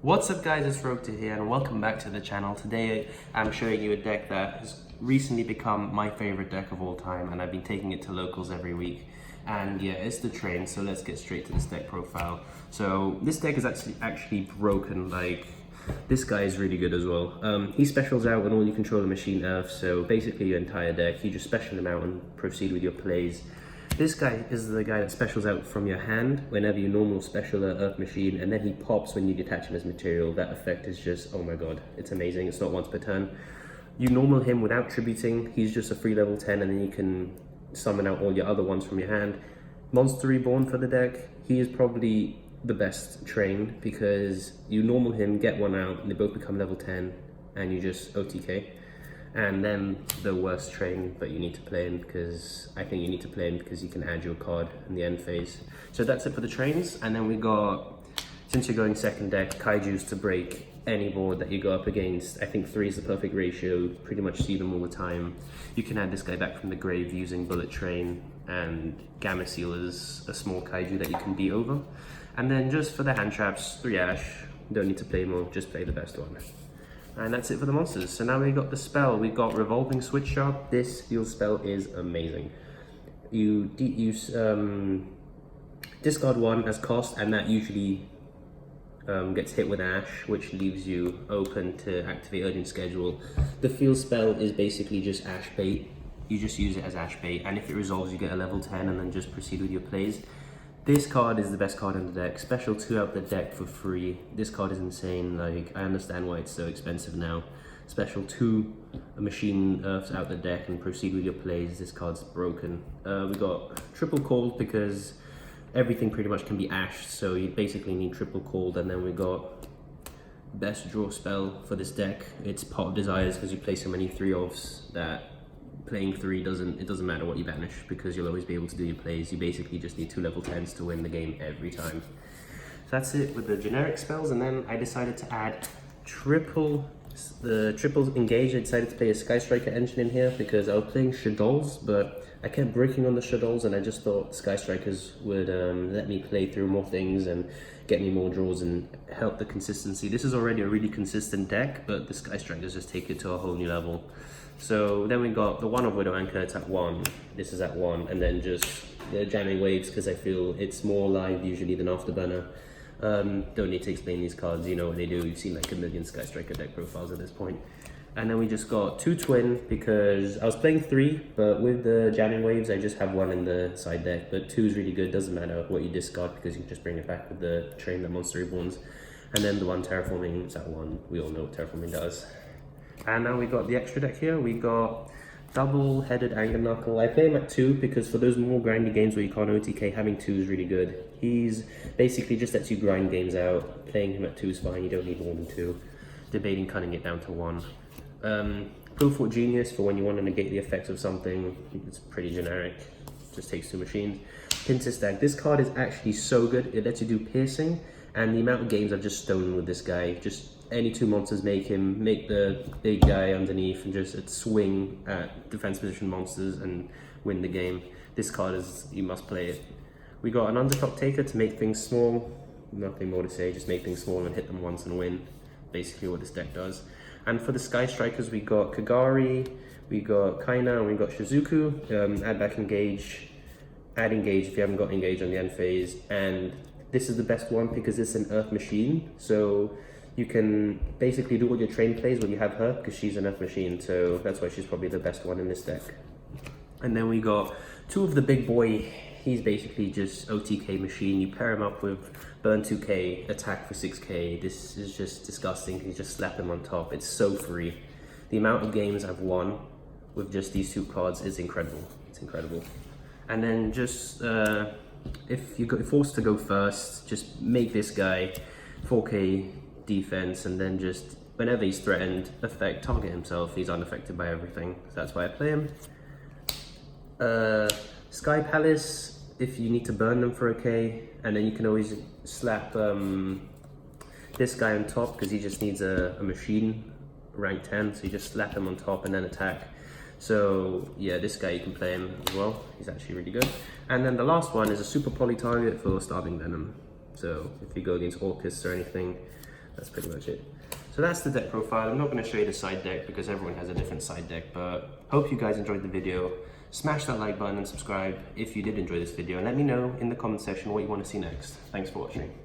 What's up guys, it's Rouge Deck here and welcome back to the channel. Today I'm showing you a deck that has recently become my favorite deck of all time and I've been taking it to locals every week. And yeah, it's the train, so let's get straight to this deck profile. So this deck is actually broken. Like, this guy is really good as well. He specials out when all you control a machine earth, so basically your entire deck, you just special him out and proceed with your plays. This guy is the guy that specials out from your hand whenever you normal special earth machine, and then he pops when you detach him as material. That effect is just, oh my god, it's amazing. It's not once per turn. You normal him without tributing, he's just a free level 10, and then you can summon out all your other ones from your hand. Monster Reborn for the deck, he is probably the best train because you normal him, get one out, and they both become level 10, and you just OTK. And then the worst train that you need to play in, because I think you need to play in because you can add your card in the end phase. So that's it for the trains. And then we got, since you're going second deck, Kaijus to break any board that you go up against. I think 3 is the perfect ratio, pretty much see them all the time. You can add this guy back from the grave using Bullet Train, and Gamma Seal is a small Kaiju that you can beat over. And then just for the hand traps, 3 Ash, don't need to play more, just play the best one. And that's it for the monsters. So now we got the spell. We got Revolving Switch Shop. This heal spell is amazing. You discard 1 as cost, and that usually gets hit with Ash, which leaves you open to activate Urgent Schedule. The field spell is basically just Ash bait. You just use it as Ash bait, and if it resolves, you get a level 10, and then just proceed with your plays. This card is the best card in the deck. Special 2 out the deck for free. This card is insane. Like, I understand why it's so expensive now. Special 2 a machine earths out the deck and proceed with your plays. This card's broken. We got triple called because everything pretty much can be ashed, so you basically need triple called. And then we got best draw spell for this deck. It's Pot of Desires because you play so many 3-offs that playing 3 doesn't matter what you banish because you'll always be able to do your plays. You basically just need 2 level 10s to win the game every time. So that's it with the generic spells, and then I decided to add triple engage. I decided to play a Sky Striker engine in here because I was playing Shadows, but I kept breaking on the Shadows, and I just thought Sky Strikers would let me play through more things and get me more draws and help the consistency. This is already a really consistent deck, but the Sky Strikers just take it to a whole new level. So then we got the one of Widow Anchor, it's at 1, this is at 1, and then just the jamming waves because I feel it's more live usually than Afterburner. Don't need to explain these cards, you know what they do, you've seen like a million Sky Striker deck profiles at this point. And then we just got 2 twin because I was playing 3, but with the jamming waves I just have 1 in the side deck, but 2 is really good, doesn't matter what you discard because you can just bring it back with the train that Monster Reborns. And then the one Terraforming is at 1, we all know what Terraforming does. And now we got the extra deck here. We got double-headed Anger Knuckle. I play him at 2 because for those more grindy games where you can't OTK, having 2 is really good. He's basically just lets you grind games out. Playing him at 2 is fine, you don't need more than 2. Debating cutting it down to 1. Pilfort Genius for when you want to negate the effects of something. It's pretty generic, just takes 2 machines. Pincer Stack. This card is actually so good. It lets you do piercing, and the amount of games I've just stolen with this guy. Just any 2 monsters make the big guy underneath and just swing at defense position monsters and win the game. This card is, you must play it. We got an Underclock Taker to make things small. Nothing more to say, just make things small and hit them once and win. Basically what this deck does. And for the Sky Strikers, we got Kagari, we got Kaina, and we got Shizuku. Add back engage, add engage if you haven't got engage on the end phase. And this is the best one because it's an earth machine. So you can basically do all your train plays when you have her because she's an earth machine. So that's why she's probably the best one in this deck. And then we got 2 of the big boy. He's basically just OTK machine. You pair him up with burn 2k, attack for 6k. This is just disgusting. You just slap him on top. It's so free. The amount of games I've won with just these 2 cards is incredible. It's incredible. And then just if you're forced to go first, just make this guy 4k defense, and then just whenever he's threatened, target himself. He's unaffected by everything. So that's why I play him. Sky Palace, if you need to burn them for a K, and then you can always slap this guy on top because he just needs a machine rank 10, so you just slap him on top and then attack. So yeah, this guy you can play him as well, he's actually really good. And then the last one is a super poly target for Starving Venom. So if you go against Orcus or anything, that's pretty much it. So that's the deck profile. I'm not going to show you the side deck because everyone has a different side deck, but hope you guys enjoyed the video. Smash that like button and subscribe if you did enjoy this video, and let me know in the comment section what you want to see next. Thanks for watching.